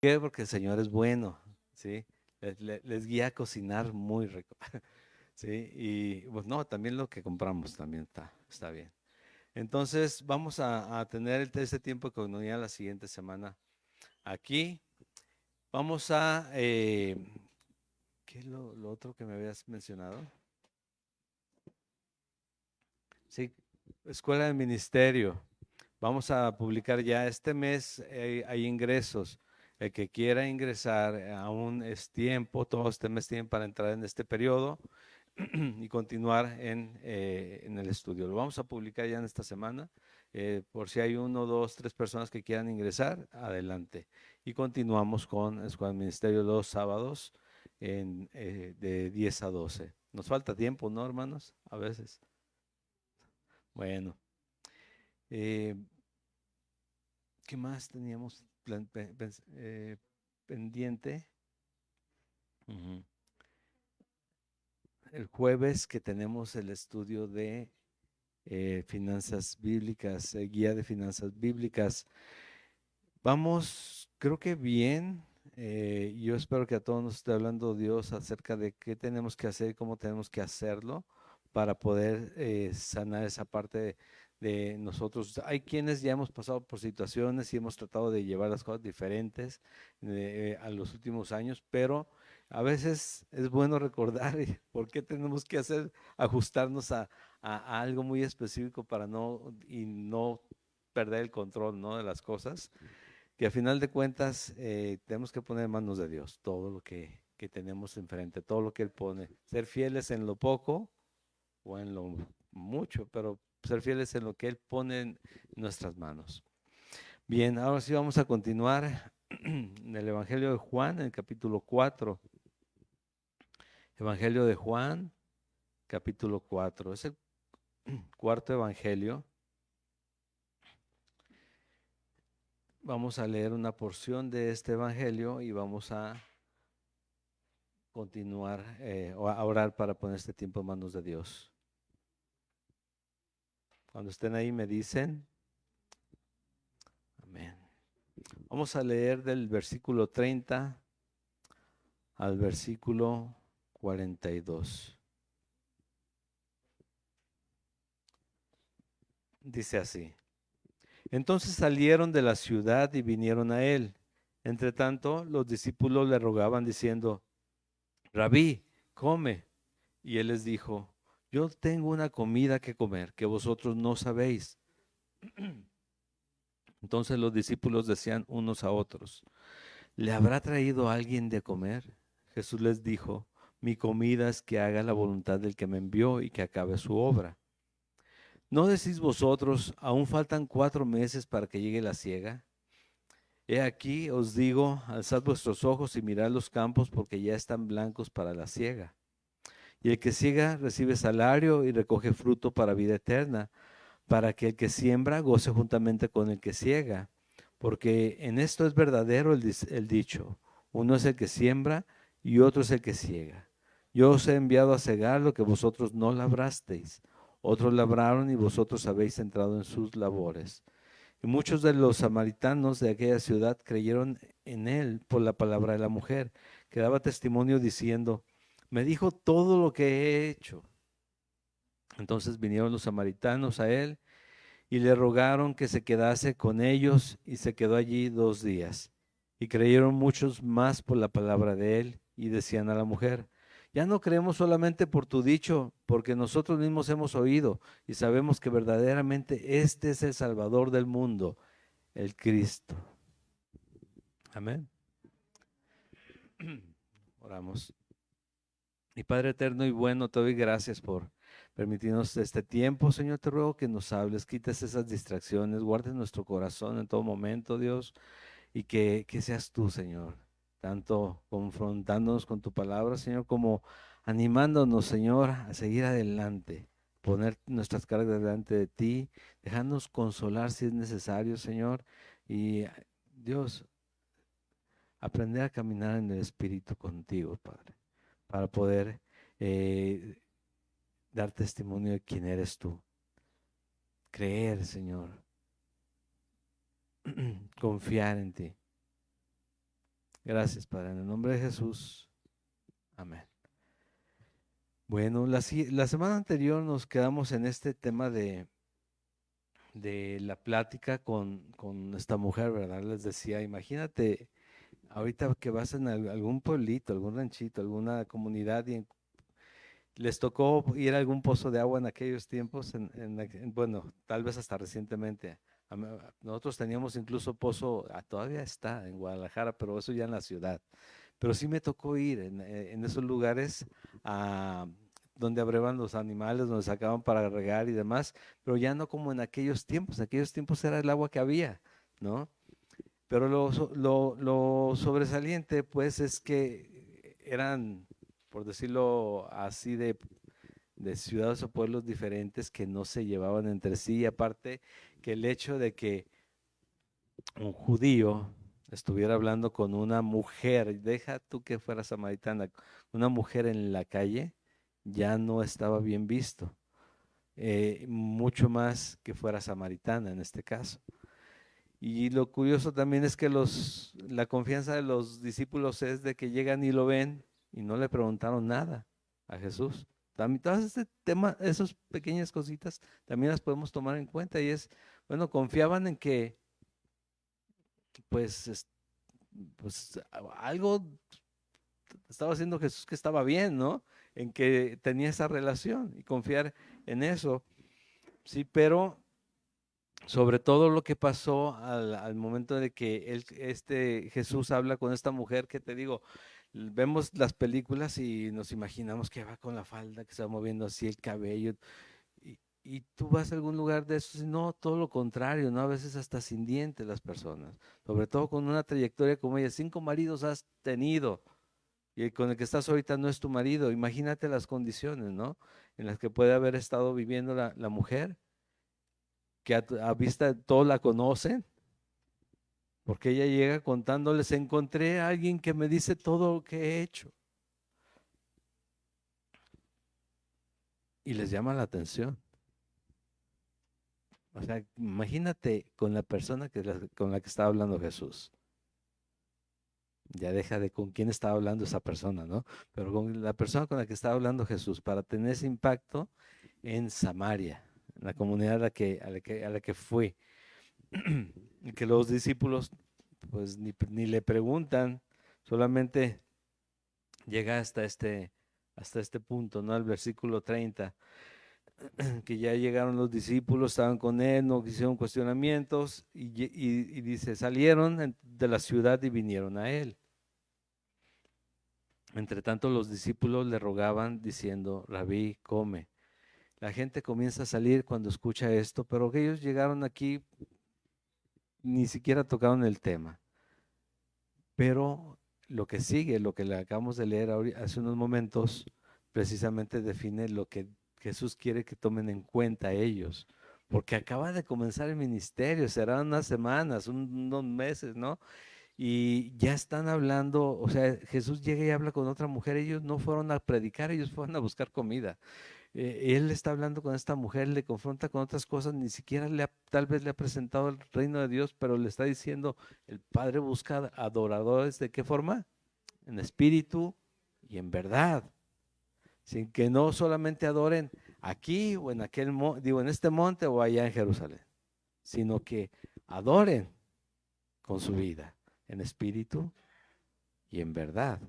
qué? Porque el Señor es bueno, ¿sí? Les guía a cocinar muy rico, ¿sí? Y pues no, también lo que compramos también está bien. Entonces vamos a tener este tiempo de comunidad la siguiente semana aquí. Vamos ¿qué es lo otro que me habías mencionado? Sí, Escuela de Ministerio. Vamos a publicar ya este mes, hay ingresos. El que quiera ingresar, aún es tiempo, todo este mes tienen para entrar en este periodo y continuar en el estudio. Lo vamos a publicar ya en esta semana. Por si hay uno, dos, tres personas que quieran ingresar, adelante. Y continuamos con Escuela de Ministerio los sábados de 10 a 12. Nos falta tiempo, ¿no, hermanos? A veces. Bueno. eh, ¿Qué más teníamos pendiente? Ujú. El jueves que tenemos el estudio de finanzas bíblicas, guía de finanzas bíblicas. Vamos, creo que bien. Yo espero que a todos nos esté hablando Dios acerca de qué tenemos que hacer y cómo tenemos que hacerlo para poder sanar esa parte de nosotros. Hay quienes ya hemos pasado por situaciones y hemos tratado de llevar las cosas diferentes a los últimos años, pero a veces es bueno recordar por qué tenemos que hacer, ajustarnos a algo muy específico para no perder el control, ¿no?, de las cosas, que a final de cuentas tenemos que poner en manos de Dios todo lo que tenemos enfrente, todo lo que Él pone. Ser fieles en lo poco o en lo mucho, pero ser fieles en lo que Él pone en nuestras manos. Bien, ahora sí vamos a continuar en el Evangelio de Juan, en el capítulo 4. Evangelio de Juan, capítulo 4. Es el cuarto evangelio. Vamos a leer una porción de este evangelio y vamos a continuar o a orar para poner este tiempo en manos de Dios. Cuando estén ahí me dicen, amén. Vamos a leer del versículo 30 al versículo 42. Dice así: Entonces salieron de la ciudad y vinieron a él. Entre tanto, los discípulos le rogaban diciendo, Rabí, come. Y él les dijo, yo tengo una comida que comer que vosotros no sabéis. Entonces los discípulos decían unos a otros, ¿le habrá traído alguien de comer? Jesús les dijo, mi comida es que haga la voluntad del que me envió y que acabe su obra. ¿No decís vosotros, aún faltan 4 meses para que llegue la siega? He aquí, os digo, alzad vuestros ojos y mirad los campos porque ya están blancos para la siega. Y el que siega recibe salario y recoge fruto para vida eterna, para que el que siembra goce juntamente con el que siega. Porque en esto es verdadero el dicho, uno es el que siembra y otro es el que siega. Yo os he enviado a cegar lo que vosotros no labrasteis. Otros labraron y vosotros habéis entrado en sus labores. Y muchos de los samaritanos de aquella ciudad creyeron en él por la palabra de la mujer, que daba testimonio diciendo, me dijo todo lo que he hecho. Entonces vinieron los samaritanos a él y le rogaron que se quedase con ellos, y se quedó allí 2 días. Y creyeron muchos más por la palabra de él, y decían a la mujer, ya no creemos solamente por tu dicho, porque nosotros mismos hemos oído y sabemos que verdaderamente este es el Salvador del mundo, el Cristo. Amén. Oramos. Y Padre eterno y bueno, te doy gracias por permitirnos este tiempo. Señor, te ruego que nos hables, quites esas distracciones, guardes nuestro corazón en todo momento, Dios, y que seas tú, Señor, tanto confrontándonos con tu palabra, Señor, como animándonos, Señor, a seguir adelante, poner nuestras cargas delante de ti, dejándonos consolar si es necesario, Señor, y Dios, aprender a caminar en el Espíritu contigo, Padre, para poder eh, dar testimonio de quién eres tú. Creer, Señor, confiar en ti. Gracias, Padre, en el nombre de Jesús. Amén. Bueno, la semana anterior nos quedamos en este tema de la plática con esta mujer, ¿verdad? Les decía, imagínate, ahorita que vas en algún pueblito, algún ranchito, alguna comunidad y les tocó ir a algún pozo de agua en aquellos tiempos, bueno, tal vez hasta recientemente. Nosotros teníamos incluso pozo, todavía está en Guadalajara, pero eso ya en la ciudad. Pero sí me tocó ir en esos lugares a, donde abrevan los animales, donde sacaban para regar y demás, pero ya no como en aquellos tiempos. En aquellos tiempos era el agua que había, ¿no? Pero lo sobresaliente, pues, es que eran, por decirlo así, de ciudades o pueblos diferentes que no se llevaban entre sí. Y aparte que el hecho de que un judío estuviera hablando con una mujer, deja tú que fuera samaritana, una mujer en la calle, ya no estaba bien visto. Mucho más que fuera samaritana en este caso. Y lo curioso también es que la confianza de los discípulos es de que llegan y lo ven y no le preguntaron nada a Jesús. También todas este tema, esas pequeñas cositas, también las podemos tomar en cuenta y es, bueno, confiaban en que, pues, pues algo estaba haciendo Jesús que estaba bien, ¿no? En que tenía esa relación y confiar en eso. Sí, pero sobre todo lo que pasó al momento de que Jesús habla con esta mujer que te digo, vemos las películas y nos imaginamos que va con la falda, que se va moviendo así el cabello, y tú vas a algún lugar de esos y no, todo lo contrario, ¿no? A veces hasta sin dientes las personas, sobre todo con una trayectoria como ella, 5 maridos has tenido y el con el que estás ahorita no es tu marido, imagínate las condiciones, ¿no? En las que puede haber estado viviendo la mujer, que a vista de todos la conocen, porque ella llega contándoles, encontré a alguien que me dice todo lo que he hecho. Y les llama la atención. O sea, imagínate con la persona con la que estaba hablando Jesús. Ya deja de con quién estaba hablando esa persona, ¿no? Pero con la persona con la que estaba hablando Jesús, para tener ese impacto en Samaria, en la comunidad a la que fue. Y que los discípulos, pues ni le preguntan, solamente llega hasta este punto, ¿no? El versículo 30, que ya llegaron los discípulos, estaban con él, no hicieron cuestionamientos y dice, salieron de la ciudad y vinieron a él. Entre tanto los discípulos le rogaban diciendo, Rabí, come. La gente comienza a salir cuando escucha esto, pero que ellos llegaron aquí, ni siquiera tocaron el tema. Pero lo que sigue, lo que le acabamos de leer hace unos momentos, precisamente define lo que Jesús quiere que tomen en cuenta ellos, porque acaba de comenzar el ministerio, serán unas semanas, unos meses, ¿no? Y ya están hablando, o sea, Jesús llega y habla con otra mujer, ellos no fueron a predicar, ellos fueron a buscar comida. Él está hablando con esta mujer, le confronta con otras cosas, ni siquiera tal vez le ha presentado el reino de Dios, pero le está diciendo, el Padre busca adoradores, ¿de qué forma? En espíritu y en verdad, sin que no solamente adoren aquí o en en este monte o allá en Jerusalén, sino que adoren con su vida, en espíritu y en verdad.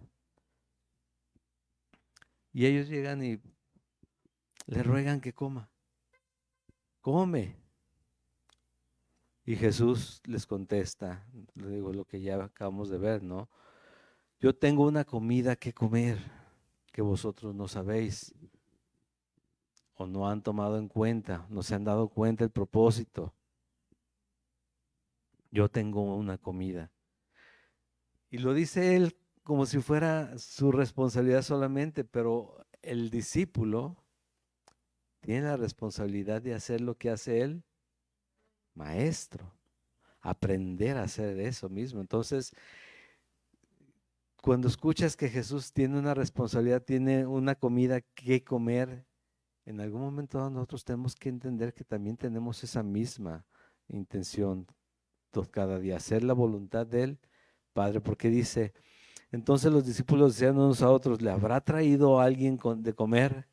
Y ellos llegan y le ruegan que coma, come. Y Jesús les contesta, le digo lo que ya acabamos de ver, ¿no? Yo tengo una comida que comer que vosotros no sabéis o no han tomado en cuenta, no se han dado cuenta el propósito. Yo tengo una comida. Y lo dice él como si fuera su responsabilidad solamente, pero el discípulo tiene la responsabilidad de hacer lo que hace él, maestro, aprender a hacer eso mismo. Entonces, cuando escuchas que Jesús tiene una responsabilidad, tiene una comida que comer, en algún momento dado nosotros tenemos que entender que también tenemos esa misma intención cada día, hacer la voluntad de Él, Padre, porque dice, entonces los discípulos decían unos a otros, ¿le habrá traído alguien de comer?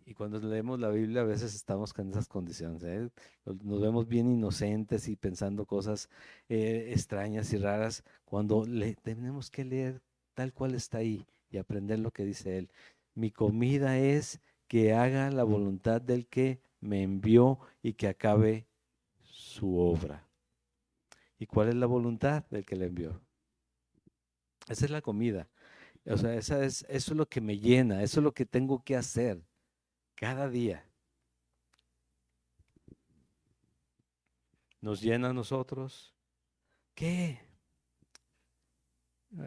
Y cuando leemos la Biblia a veces estamos con esas condiciones, ¿eh? Nos vemos bien inocentes y pensando cosas extrañas y raras cuando tenemos que leer tal cual está ahí y aprender lo que dice él. Mi comida es que haga la voluntad del que me envió y que acabe su obra. ¿Y cuál es la voluntad del que le envió? Esa es la comida. O sea, eso es lo que me llena, eso es lo que tengo que hacer cada día. Nos llena a nosotros. ¿Qué?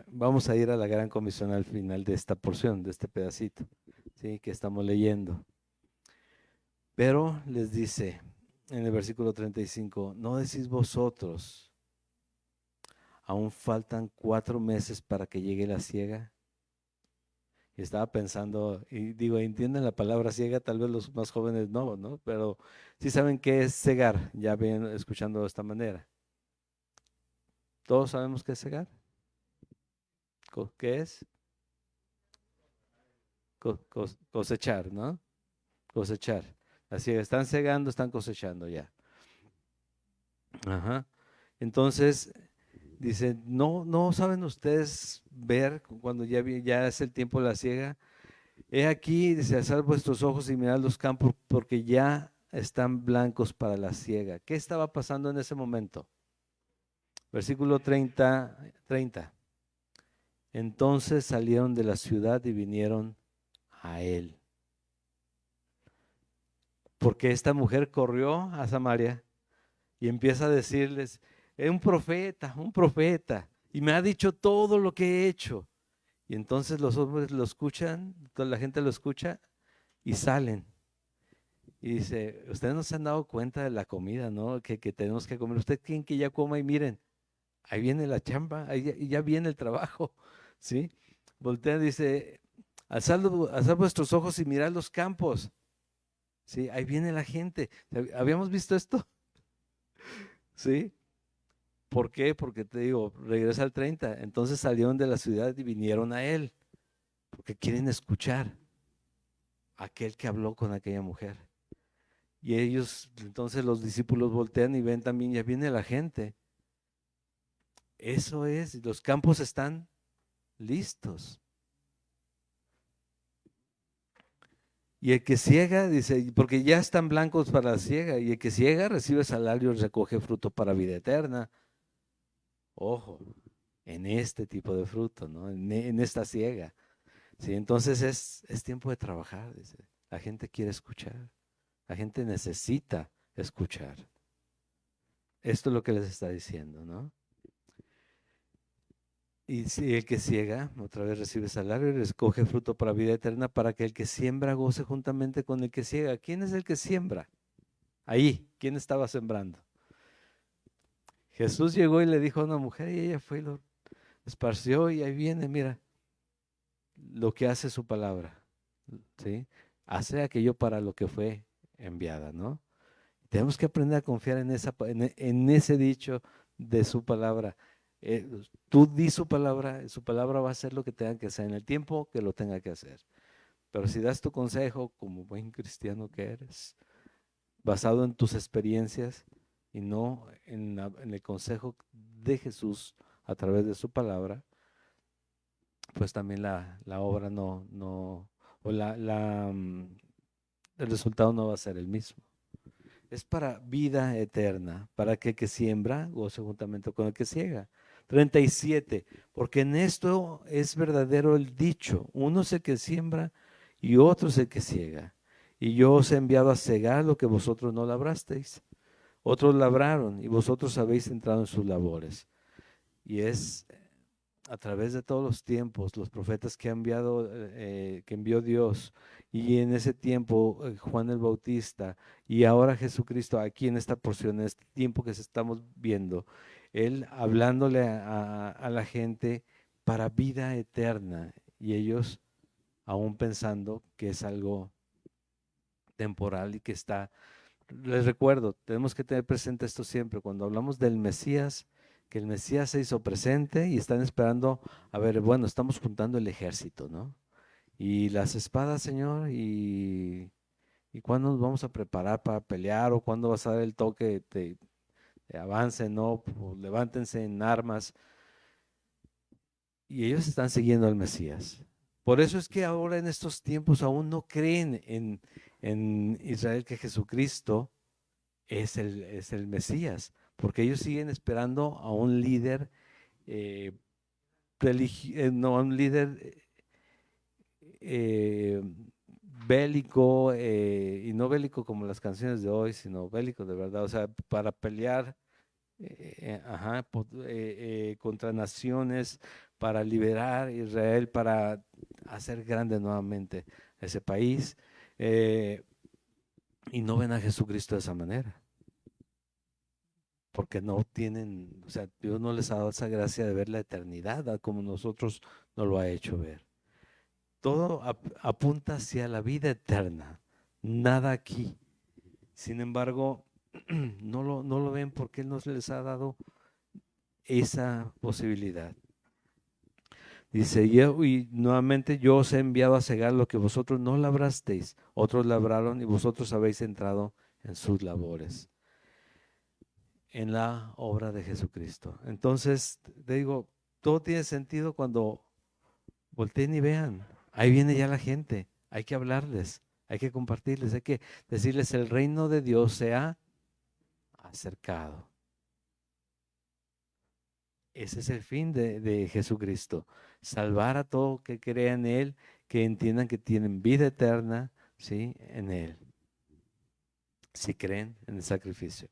Vamos a ir a la gran comisión al final de esta porción, de este pedacito, ¿sí? Que estamos leyendo. Pero les dice en el versículo 35, ¿no decís vosotros, aún faltan 4 meses para que llegue la siega? Y estaba pensando, y digo, ¿entienden la palabra ciega? Tal vez los más jóvenes no, ¿no? Pero sí saben qué es cegar, ya ven escuchando de esta manera. ¿Todos sabemos qué es cegar? ¿Qué es? Cosechar, ¿no? Cosechar. Así es, están cegando, están cosechando ya. Ajá. Entonces, dice, no saben ustedes ver cuando ya es el tiempo de la siega. He aquí, dice, alzad vuestros ojos y mirad los campos porque ya están blancos para la siega. ¿Qué estaba pasando en ese momento? Versículo 30. Entonces salieron de la ciudad y vinieron a él. Porque esta mujer corrió a Samaria y empieza a decirles, es un profeta, y me ha dicho todo lo que he hecho. Y entonces los hombres lo escuchan, toda la gente lo escucha y salen. Y dice, ustedes no se han dado cuenta de la comida, ¿no? Que tenemos que comer. Ustedes quieren que ya coma y miren, ahí viene la chamba, ahí ya viene el trabajo, ¿sí? Voltea y dice, alzad vuestros ojos y mirad los campos, ¿sí? Ahí viene la gente. ¿Habíamos visto esto? ¿Sí? ¿Por qué? Porque te digo, regresa al 30. Entonces salieron de la ciudad y vinieron a él, porque quieren escuchar a aquel que habló con aquella mujer. Y ellos, entonces los discípulos voltean y ven también, ya viene la gente. Eso es, los campos están listos. Y el que ciega, dice, porque ya están blancos para la siega, y el que ciega recibe salario y recoge fruto para vida eterna. Ojo, en este tipo de fruto, ¿no? En esta siega. Sí, entonces es tiempo de trabajar, dice. La gente quiere escuchar, la gente necesita escuchar. Esto es lo que les está diciendo, ¿no? Y si el que ciega, otra vez recibe salario y recoge fruto para vida eterna, para que el que siembra goce juntamente con el que ciega. ¿Quién es el que siembra? Ahí, ¿quién estaba sembrando? Jesús llegó y le dijo a una mujer y ella fue y lo esparció y ahí viene, mira, lo que hace su palabra, ¿sí? Hace aquello para lo que fue enviada, ¿no? Tenemos que aprender a confiar en ese dicho de su palabra. Tú di su palabra va a hacer lo que tenga que hacer en el tiempo que lo tenga que hacer. Pero si das tu consejo como buen cristiano que eres, basado en tus experiencias y no en el consejo de Jesús a través de su palabra, pues también la obra o el resultado no va a ser el mismo. Es para vida eterna, para que el que siembra goce juntamente con el que ciega. 37. Porque en esto es verdadero el dicho, uno es el que siembra y otro es el que ciega. Y yo os he enviado a cegar lo que vosotros no labrasteis. Otros labraron y vosotros habéis entrado en sus labores. Y es a través de todos los tiempos, los profetas que envió Dios, y en ese tiempo Juan el Bautista, y ahora Jesucristo, aquí en esta porción, en este tiempo que se estamos viendo, Él hablándole a la gente para vida eterna, y ellos aún pensando que es algo temporal y que está, les recuerdo, tenemos que tener presente esto siempre, cuando hablamos del Mesías, que el Mesías se hizo presente y están esperando, a ver, bueno, estamos juntando el ejército, ¿no? Y las espadas, Señor, y cuándo nos vamos a preparar para pelear o cuándo vas a dar el toque de avance, ¿no? O levántense en armas. Y ellos están siguiendo al Mesías. Por eso es que ahora en estos tiempos aún no creen en Israel que Jesucristo es el Mesías, porque ellos siguen esperando a un líder, eh, no, a un líder eh, bélico, y no bélico como las canciones de hoy, sino bélico de verdad, o sea, para pelear ajá, contra naciones, para liberar a Israel, para hacer grande nuevamente ese país, eh, y no ven a Jesucristo de esa manera, porque no tienen, o sea, Dios no les ha dado esa gracia de ver la eternidad como nosotros nos lo ha hecho ver. Todo apunta hacia la vida eterna, nada aquí. Sin embargo, no lo ven porque Él no les ha dado esa posibilidad. Dice, y nuevamente yo os he enviado a cegar lo que vosotros no labrasteis, otros labraron y vosotros habéis entrado en sus labores, en la obra de Jesucristo. Entonces, te digo, todo tiene sentido cuando volteen y vean, ahí viene ya la gente, hay que hablarles, hay que compartirles, hay que decirles, el reino de Dios se ha acercado. Ese es el fin de Jesucristo, salvar a todo que crea en Él, que entiendan que tienen vida eterna, ¿sí? En Él, si creen en el sacrificio.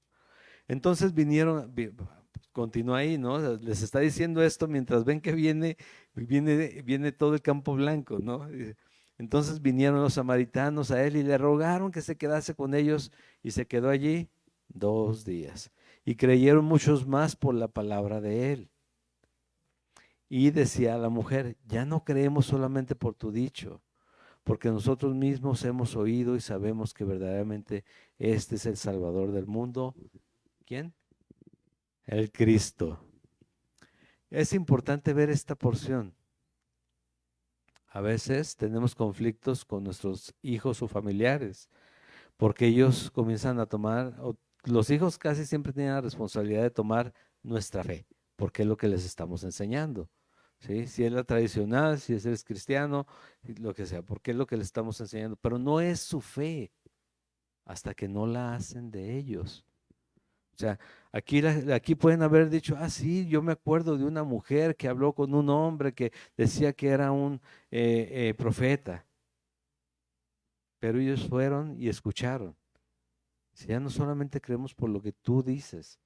Entonces vinieron, continúa ahí, ¿no? Les está diciendo esto mientras ven que viene todo el campo blanco, ¿no? Entonces vinieron los samaritanos a Él y le rogaron que se quedase con ellos y se quedó allí 2 días. Y creyeron muchos más por la palabra de Él. Y decía a la mujer, ya no creemos solamente por tu dicho, porque nosotros mismos hemos oído y sabemos que verdaderamente este es el Salvador del mundo. ¿Quién? El Cristo. Es importante ver esta porción. A veces tenemos conflictos con nuestros hijos o familiares, porque ellos comienzan a tomar, los hijos casi siempre tienen la responsabilidad de tomar nuestra fe, porque es lo que les estamos enseñando. ¿Sí? Si es la tradicional, si es cristiano, lo que sea, porque es lo que le estamos enseñando, pero no es su fe hasta que no la hacen de ellos. O sea, aquí pueden haber dicho, ah, sí, yo me acuerdo de una mujer que habló con un hombre que decía que era un profeta, pero ellos fueron y escucharon. Si ya no solamente creemos por lo que tú dices,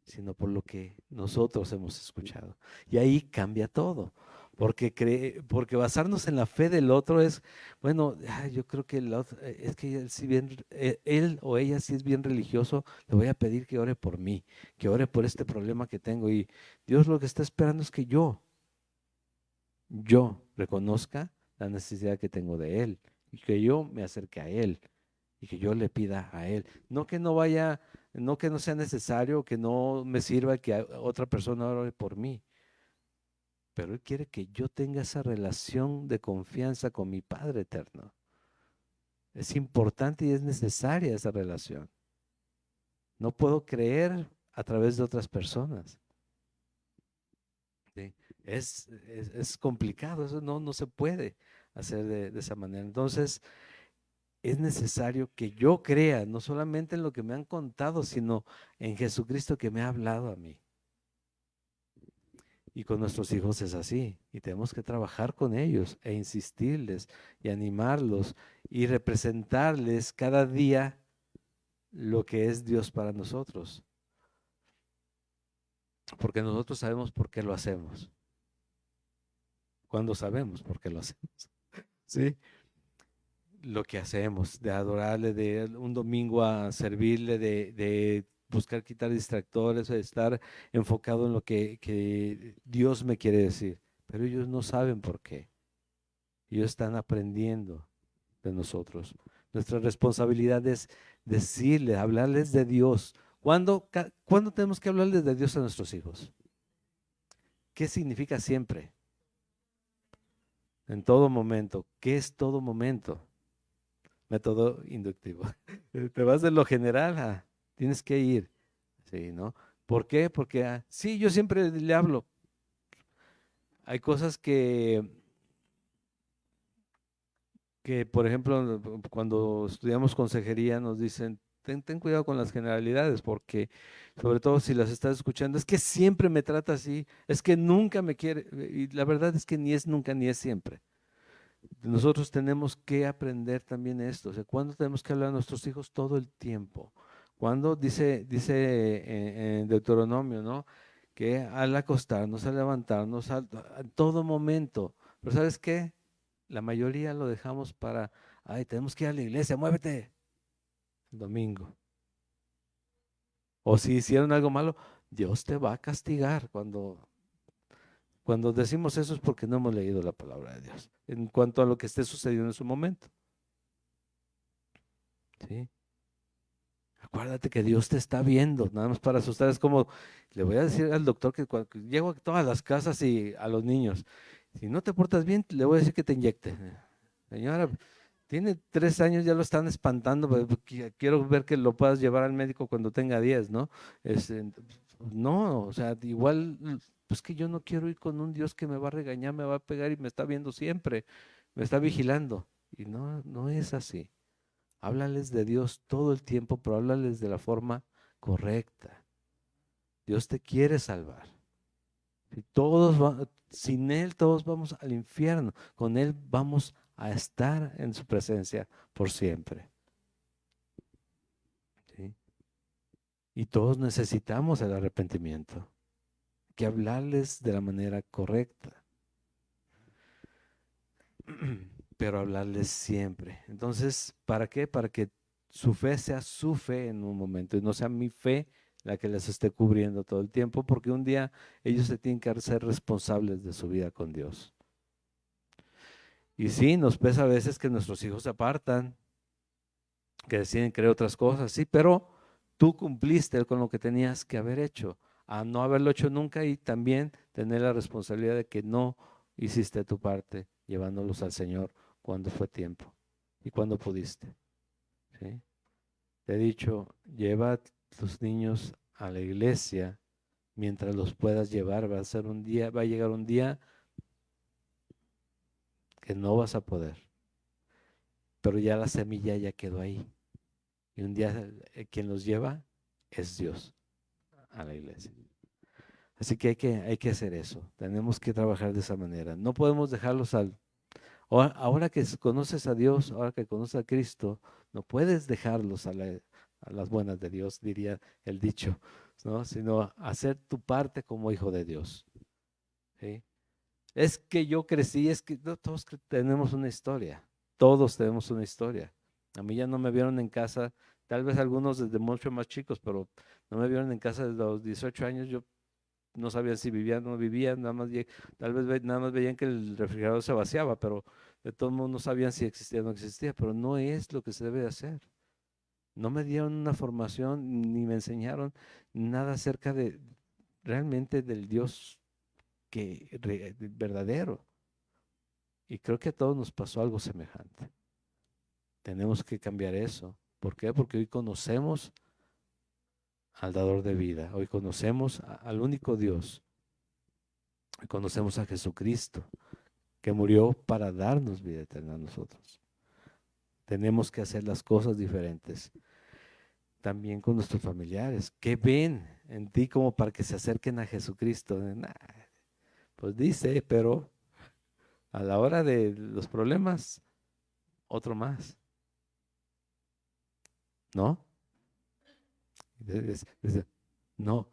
sino por lo que nosotros hemos escuchado. Y ahí cambia todo, porque basarnos en la fe del otro es, bueno, yo creo que el otro, es que él, si bien, él o ella si es bien religioso, le voy a pedir que ore por mí, que ore por este problema que tengo. Y Dios lo que está esperando es que yo reconozca la necesidad que tengo de Él y que yo me acerque a Él y que yo le pida a Él. No que no vaya, no que no sea necesario, que no me sirva que otra persona ore por mí, pero Él quiere que yo tenga esa relación de confianza con mi Padre eterno. Es importante y es necesaria esa relación. No puedo creer a través de otras personas. ¿Sí? Es complicado, eso no se puede hacer de esa manera. Entonces, es necesario que yo crea, no solamente en lo que me han contado, sino en Jesucristo que me ha hablado a mí. Y con nuestros hijos es así. Y tenemos que trabajar con ellos e insistirles y animarlos y representarles cada día lo que es Dios para nosotros. Porque nosotros sabemos por qué lo hacemos. Cuando sabemos por qué lo hacemos. ¿Sí? Lo que hacemos, de adorarle, de un domingo a servirle, de buscar quitar distractores, de estar enfocado en lo que Dios me quiere decir. Pero ellos no saben por qué. Ellos están aprendiendo de nosotros. Nuestra responsabilidad es decirles, hablarles de Dios. ¿Cuándo tenemos que hablarles de Dios a nuestros hijos? ¿Qué significa siempre? En todo momento. ¿Qué es todo momento? Método inductivo. Te vas de lo general a tienes que ir. Sí, ¿no? ¿Por qué? Porque sí, yo siempre le hablo. Hay cosas que, por ejemplo, cuando estudiamos consejería nos dicen, ten cuidado con las generalidades, porque sobre todo si las estás escuchando, es que siempre me trata así, es que nunca me quiere, y la verdad es que ni es nunca ni es siempre. Nosotros tenemos que aprender también esto, o sea, cuando tenemos que hablar a nuestros hijos todo el tiempo. Cuando dice en Deuteronomio, ¿no? Que al acostarnos, al levantarnos, a todo momento. Pero ¿sabes qué? La mayoría lo dejamos para, ay, tenemos que ir a la iglesia, muévete, el domingo. O si hicieron algo malo, Dios te va a castigar. Cuando decimos eso es porque no hemos leído la palabra de Dios en cuanto a lo que esté sucediendo en su momento. ¿Sí? Acuérdate que Dios te está viendo, nada más para asustar. Es como, le voy a decir al doctor que cuando llego a todas las casas y a los niños, si no te portas bien, le voy a decir que te inyecte. Señora, tiene 3 años, ya lo están espantando, pero quiero ver que lo puedas llevar al médico cuando tenga 10, ¿no? No, o sea, igual, pues que yo no quiero ir con un Dios que me va a regañar, me va a pegar y me está viendo siempre, me está vigilando. Y no, no es así. Háblales de Dios todo el tiempo, pero háblales de la forma correcta. Dios te quiere salvar. Sin Él todos vamos al infierno. Con Él vamos a estar en su presencia por siempre. ¿Sí? Y todos necesitamos el arrepentimiento. Hay que hablarles de la manera correcta, pero hablarles siempre. Entonces, ¿para qué? Para que su fe sea su fe en un momento y no sea mi fe la que les esté cubriendo todo el tiempo, porque un día ellos se tienen que hacer responsables de su vida con Dios. Y sí, nos pesa a veces que nuestros hijos se apartan, que deciden creer otras cosas, sí, pero tú cumpliste con lo que tenías que haber hecho, a no haberlo hecho nunca y también tener la responsabilidad de que no hiciste tu parte llevándolos al Señor cuando fue tiempo y cuando pudiste. ¿Sí? Te he dicho, lleva a tus niños a la iglesia mientras los puedas llevar. Va a llegar un día que no vas a poder, pero ya la semilla ya quedó ahí. Y un día quien los lleva es Dios a la iglesia. Así que hay que hacer eso. Tenemos que trabajar de esa manera. No podemos dejarlos ahora que conoces a Dios, ahora que conoces a Cristo, no puedes dejarlos a las buenas de Dios, diría el dicho, ¿no? Sino hacer tu parte como hijo de Dios. ¿Sí? Es que yo crecí, es que no, todos tenemos una historia. Todos tenemos una historia. A mí ya no me vieron en casa, tal vez algunos desde mucho más chicos, pero no me vieron en casa desde los 18 años. Yo no sabía si vivían o no vivían, tal vez nada más veían que el refrigerador se vaciaba, pero de todos modos no sabían si existía o no existía, pero no es lo que se debe de hacer. No me dieron una formación ni me enseñaron nada acerca de realmente del Dios verdadero. Y creo que a todos nos pasó algo semejante. Tenemos que cambiar eso. ¿Por qué? Porque hoy conocemos al dador de vida, hoy conocemos al único Dios, hoy conocemos a Jesucristo, que murió para darnos vida eterna a nosotros. Tenemos que hacer las cosas diferentes. También con nuestros familiares. ¿Qué ven en ti como para que se acerquen a Jesucristo? Nah, pues dice, pero a la hora de los problemas, otro más, ¿no? No,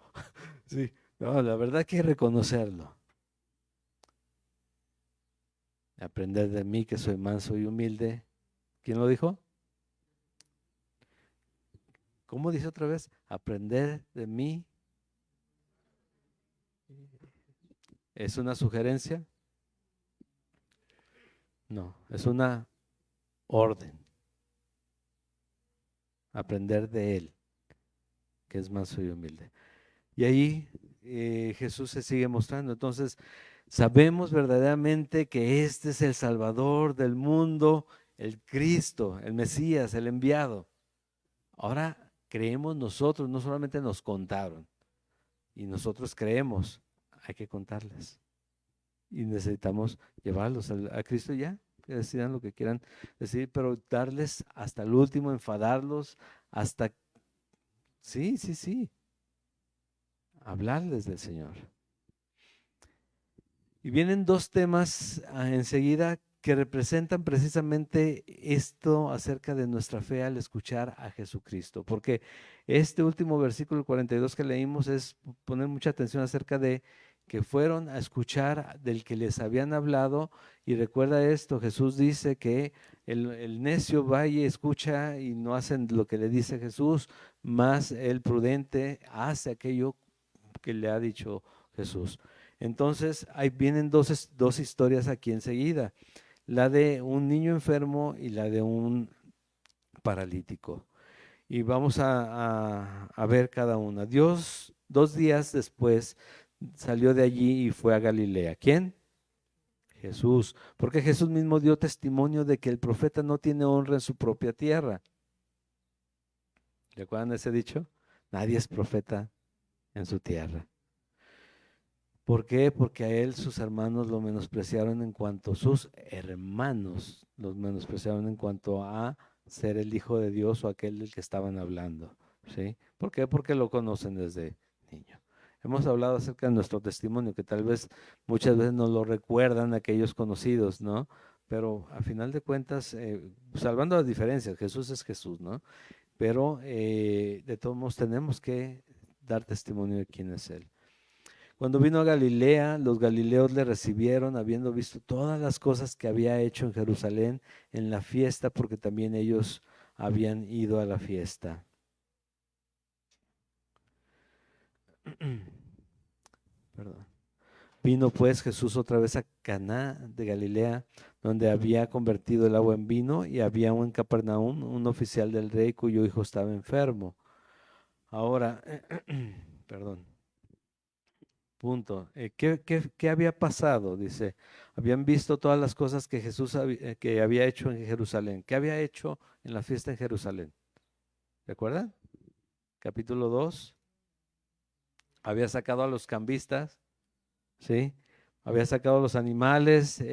sí, no, la verdad que hay que reconocerlo. Aprender de mí que soy manso y humilde. ¿Quién lo dijo? ¿Cómo dice otra vez? Aprender de mí. ¿Es una sugerencia? No, es una orden. Aprender de Él, que es manso y humilde. Y ahí Jesús se sigue mostrando. Entonces, sabemos verdaderamente que este es el Salvador del mundo, el Cristo, el Mesías, el enviado. Ahora creemos nosotros, no solamente nos contaron, y nosotros creemos, hay que contarles. Y necesitamos llevarlos a Cristo ya, que decidan lo que quieran decir, pero darles hasta el último, enfadarlos, hasta, sí, sí, sí, hablarles del Señor. Y vienen dos temas enseguida que representan precisamente esto acerca de nuestra fe al escuchar a Jesucristo, porque este último versículo 42 que leímos es poner mucha atención acerca de que fueron a escuchar del que les habían hablado. Y recuerda esto, Jesús dice que el necio va y escucha y no hacen lo que le dice Jesús, más el prudente hace aquello que le ha dicho Jesús. Entonces, ahí vienen dos historias aquí enseguida, la de un niño enfermo y la de un paralítico. Y vamos a ver cada una. Dios, 2 días después, salió de allí y fue a Galilea. ¿Quién? Jesús. Porque Jesús mismo dio testimonio de que el profeta no tiene honra en su propia tierra. ¿Recuerdan ese dicho? Nadie es profeta en su tierra. ¿Por qué? Porque a él sus hermanos lo menospreciaron en cuanto, sus hermanos los menospreciaron en cuanto a ser el Hijo de Dios o aquel del que estaban hablando. ¿Sí? ¿Por qué? Porque lo conocen desde niño. Hemos hablado acerca de nuestro testimonio, que tal vez muchas veces nos lo recuerdan aquellos conocidos, ¿no? Pero a final de cuentas, salvando las diferencias, Jesús es Jesús, ¿no? Pero de todos modos tenemos que dar testimonio de quién es Él. Cuando vino a Galilea, los galileos le recibieron, habiendo visto todas las cosas que había hecho en Jerusalén en la fiesta, porque también ellos habían ido a la fiesta. Perdón. Vino pues Jesús otra vez a Caná de Galilea, donde había convertido el agua en vino, y había en Capernaum un oficial del rey cuyo hijo estaba enfermo. Ahora, perdón. Punto. ¿Qué había pasado? Dice, habían visto todas las cosas que Jesús que había hecho en Jerusalén. ¿Qué había hecho en la fiesta en Jerusalén? ¿Recuerdan? Capítulo 2. Había sacado a los cambistas, ¿sí? Había sacado a los animales,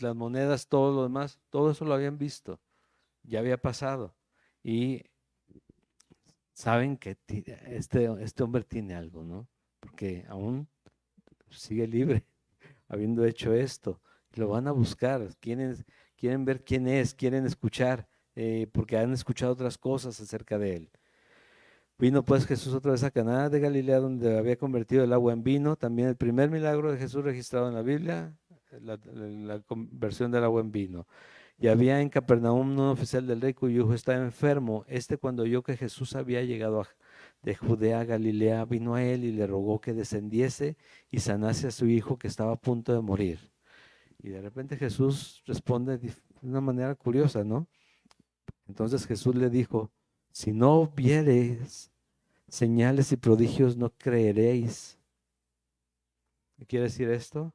las monedas, todo lo demás. Todo eso lo habían visto. Ya había pasado. Y saben que este hombre tiene algo, ¿no? Porque aún sigue libre, habiendo hecho esto. Lo van a buscar, quieren ver quién es, quieren escuchar, porque han escuchado otras cosas acerca de él. Vino pues Jesús otra vez a Caná de Galilea, donde había convertido el agua en vino. También el primer milagro de Jesús registrado en la Biblia, la conversión del agua en vino. Y había en Capernaum un oficial del rey cuyo hijo estaba enfermo. Cuando oyó que Jesús había llegado de Judea a Galilea, vino a él y le rogó que descendiese y sanase a su hijo que estaba a punto de morir. Y de repente Jesús responde de una manera curiosa, ¿no? Entonces Jesús le dijo, si no viereis señales y prodigios, no creeréis. ¿Qué quiere decir esto?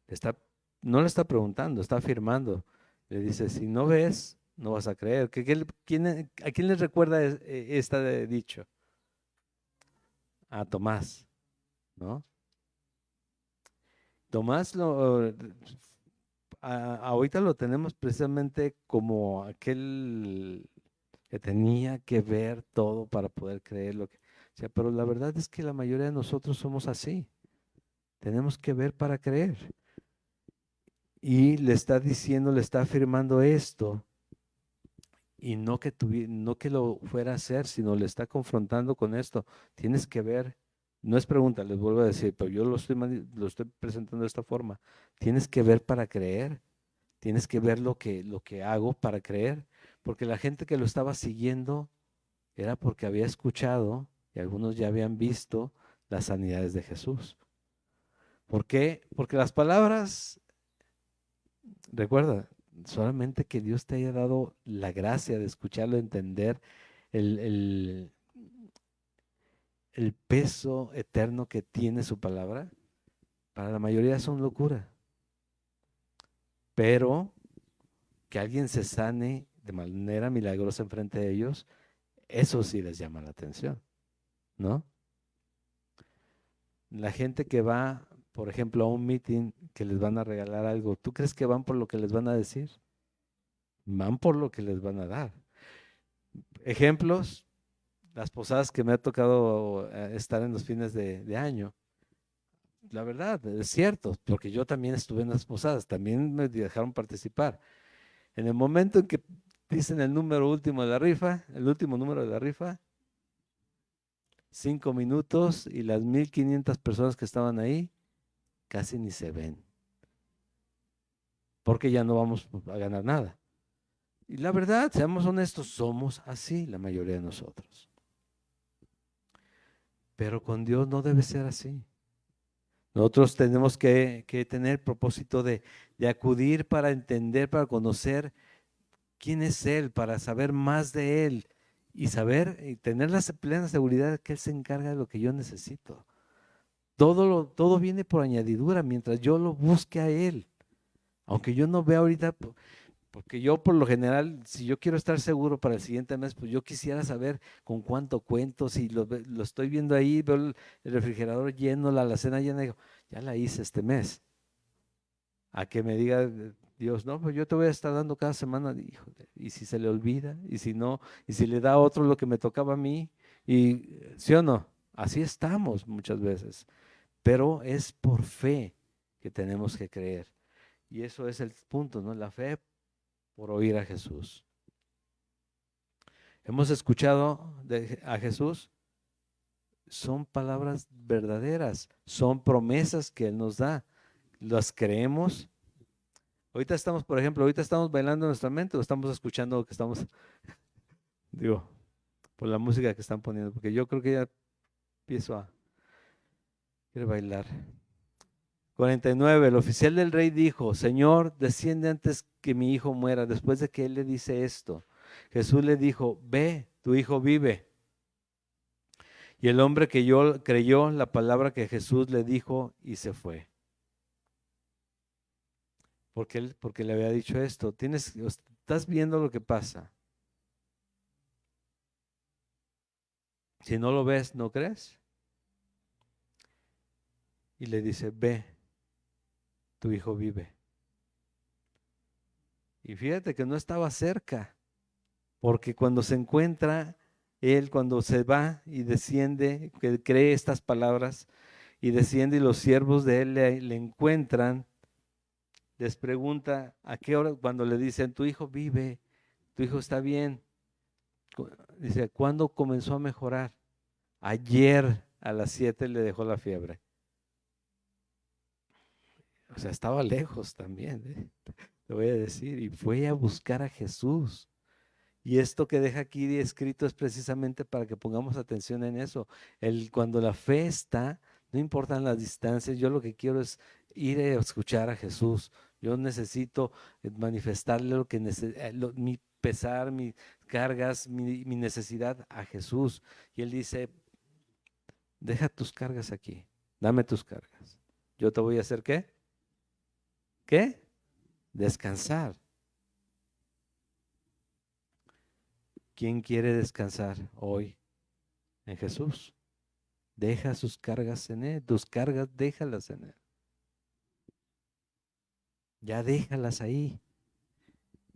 Está, no le está preguntando, está afirmando. Le dice, si no ves, no vas a creer. ¿A quién les recuerda este dicho? A Tomás, ¿no? Tomás ahorita lo tenemos precisamente como aquel que tenía que ver todo para poder creer lo que, o sea, pero la verdad es que la mayoría de nosotros somos así. Tenemos que ver para creer. Y le está diciendo, le está afirmando esto, y no que lo fuera a hacer, sino le está confrontando con esto. Tienes que ver, no es pregunta, les vuelvo a decir, pero yo lo estoy presentando de esta forma. Tienes que ver para creer. Tienes que ver lo que hago para creer, porque la gente que lo estaba siguiendo era porque había escuchado y algunos ya habían visto las sanidades de Jesús. ¿Por qué? Porque las palabras, recuerda, solamente que Dios te haya dado la gracia de escucharlo, entender el, el, el peso eterno que tiene su palabra, para la mayoría son locura. Pero que alguien se sane de manera milagrosa enfrente de ellos, eso sí les llama la atención, ¿no? La gente que va, por ejemplo, a un meeting que les van a regalar algo, ¿tú crees que van por lo que les van a decir? Van por lo que les van a dar. Ejemplos, las posadas que me ha tocado estar en los fines de año. La verdad, es cierto, porque yo también estuve en las posadas, también me dejaron participar. En el momento en que dicen el número último de la rifa, el último número de la rifa, 5 minutos y las 1500 personas que estaban ahí casi ni se ven, porque ya no vamos a ganar nada. Y la verdad, seamos honestos, somos así la mayoría de nosotros. Pero con Dios no debe ser así. Nosotros tenemos que tener propósito de acudir para entender, para conocer quién es Él, para saber más de Él y saber y tener la plena seguridad de que Él se encarga de lo que yo necesito. Todo viene por añadidura mientras yo lo busque a Él. Aunque yo no vea ahorita, porque yo por lo general, si yo quiero estar seguro para el siguiente mes, pues yo quisiera saber con cuánto cuento, si lo estoy viendo ahí, veo el refrigerador lleno, la alacena llena, digo, ya la hice este mes. A que me diga Dios, no, pues yo te voy a estar dando cada semana, híjole, y si se le olvida, y si no, y si le da a otro lo que me tocaba a mí, y sí o no, así estamos muchas veces, pero es por fe que tenemos que creer. Y eso es el punto, ¿no? La fe por oír a Jesús. Hemos escuchado a Jesús, son palabras verdaderas, son promesas que Él nos da. ¿Las creemos? Ahorita estamos, por ejemplo, ahorita estamos bailando en nuestra mente o estamos escuchando lo que estamos, digo, por la música que están poniendo, porque yo creo que ya empiezo a querer bailar. 49, el oficial del rey dijo, Señor, desciende antes que mi hijo muera. Después de que él le dice esto, Jesús le dijo, ve, tu hijo vive. Y el hombre creyó la palabra que Jesús le dijo y se fue. Porque le había dicho esto, estás viendo lo que pasa. Si no lo ves, ¿no crees? Y le dice, ve, tu hijo vive. Y fíjate que no estaba cerca, porque cuando se encuentra, él cuando se va y desciende, que cree estas palabras, y desciende y los siervos de él le encuentran, les pregunta a qué hora, cuando le dicen, tu hijo vive, tu hijo está bien. Dice, ¿cuándo comenzó a mejorar? Ayer a las 7 le dejó la fiebre. O sea, estaba lejos también, te voy a decir, y fue a buscar a Jesús. Y esto que deja aquí escrito es precisamente para que pongamos atención en eso. Cuando la fe está, no importan las distancias, yo lo que quiero es ir a escuchar a Jesús. Yo necesito manifestarle lo que mi pesar, mis cargas, mi necesidad a Jesús. Y Él dice, deja tus cargas aquí, dame tus cargas. Yo te voy a hacer ¿qué? ¿Qué? Descansar. ¿Quién quiere descansar hoy en Jesús? Deja sus cargas en Él, tus cargas déjalas en Él. Ya déjalas ahí.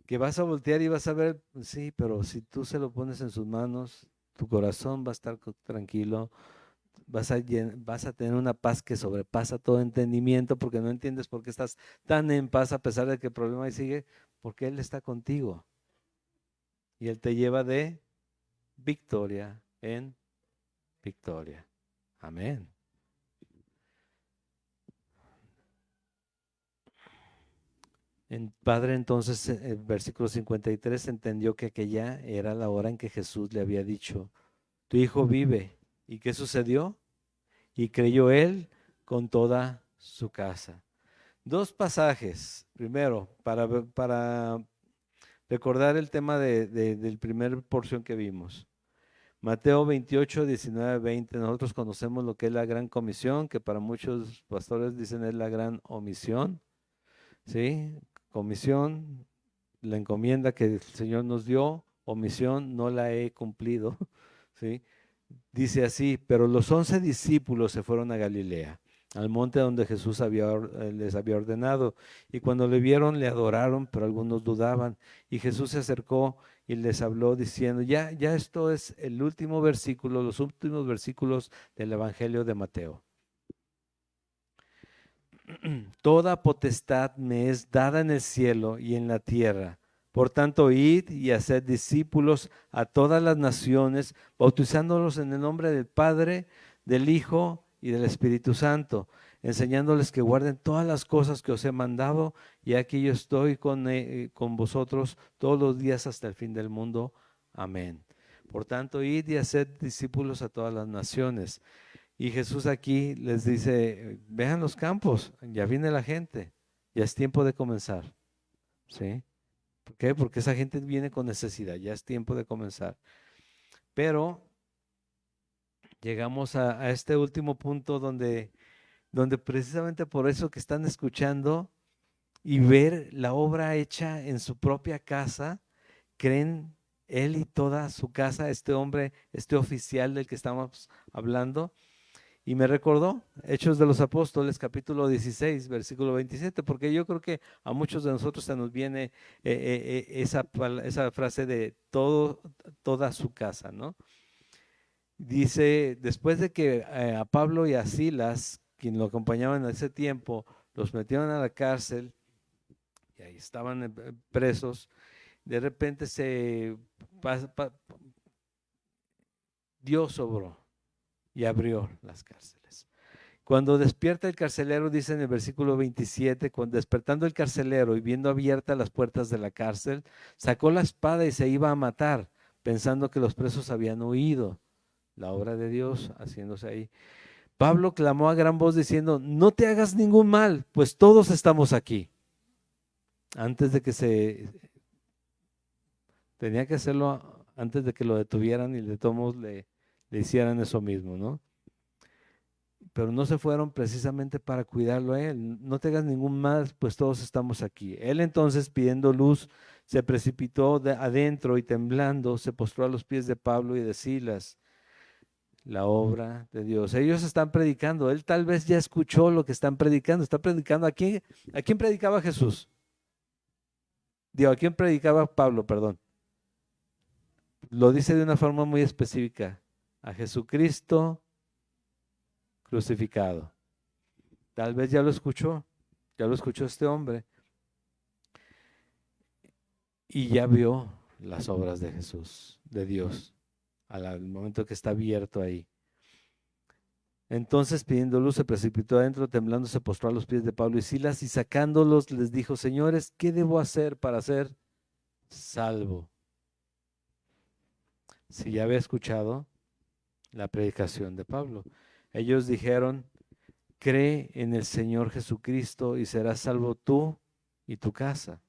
Que vas a voltear y vas a ver, sí, pero si tú se lo pones en sus manos, tu corazón va a estar tranquilo, vas a tener una paz que sobrepasa todo entendimiento, porque no entiendes por qué estás tan en paz a pesar de que el problema ahí sigue, porque Él está contigo. Y Él te lleva de victoria en victoria. Amén. Padre, entonces, el versículo 53 entendió que aquella era la hora en que Jesús le había dicho, tu hijo vive. ¿Y qué sucedió? Y creyó él con toda su casa. Dos pasajes. Primero, para recordar el tema del primer porción que vimos. Mateo 28, 19, 20. Nosotros conocemos lo que es la gran comisión, que para muchos pastores dicen es la gran omisión. ¿Sí? Comisión, la encomienda que el Señor nos dio, omisión, no la he cumplido. ¿Sí? Dice así, pero los 11 discípulos se fueron a Galilea, al monte donde Jesús les había ordenado. Y cuando le vieron, le adoraron, pero algunos dudaban. Y Jesús se acercó y les habló diciendo, ya esto es el último versículo, los últimos versículos del Evangelio de Mateo. Toda potestad me es dada en el cielo y en la tierra. Por tanto, id y haced discípulos a todas las naciones, bautizándolos en el nombre del Padre, del Hijo y del Espíritu Santo, enseñándoles que guarden todas las cosas que os he mandado, y aquí yo estoy con vosotros todos los días hasta el fin del mundo. Amén. Por tanto, id y haced discípulos a todas las naciones. Y Jesús aquí les dice, vean los campos, ya viene la gente, ya es tiempo de comenzar. ¿Sí? ¿Por qué? Porque esa gente viene con necesidad, ya es tiempo de comenzar. Pero llegamos a este último punto donde precisamente por eso que están escuchando y ver la obra hecha en su propia casa, creen él y toda su casa, este hombre, este oficial del que estamos hablando. Y me recordó Hechos de los Apóstoles, capítulo 16, versículo 27, porque yo creo que a muchos de nosotros se nos viene esa frase de toda su casa, ¿no? Dice, después de que a Pablo y a Silas, quien lo acompañaban en ese tiempo, los metieron a la cárcel y ahí estaban presos, de repente Dios obró y abrió las cárceles. Cuando despierta el carcelero, dice en el versículo 27, cuando despertando el carcelero y viendo abiertas las puertas de la cárcel, sacó la espada y se iba a matar, pensando que los presos habían huido. La obra de Dios haciéndose ahí. Pablo clamó a gran voz diciendo, no te hagas ningún mal, pues todos estamos aquí. Antes de que tenía que hacerlo antes de que lo detuvieran y de todos modos le hicieran eso mismo, ¿no? Pero no se fueron precisamente para cuidarlo a él. No te hagas ningún mal, pues todos estamos aquí. Él entonces, pidiendo luz, se precipitó adentro y temblando, se postró a los pies de Pablo y de Silas. La obra de Dios. Ellos están predicando. Él tal vez ya escuchó lo que están predicando. Está predicando. ¿A quién predicaba Jesús? Digo, ¿a quién predicaba Pablo? Perdón. Lo dice de una forma muy específica. A Jesucristo crucificado. Tal vez ya lo escuchó este hombre y ya vio las obras de Jesús, de Dios, al momento que está abierto ahí. Entonces, pidiendo luz, se precipitó adentro, temblando, se postró a los pies de Pablo y Silas y sacándolos les dijo, señores, ¿qué debo hacer para ser salvo? Si ya había escuchado la predicación de Pablo. Ellos dijeron, cree en el Señor Jesucristo y serás salvo tú y tu casa.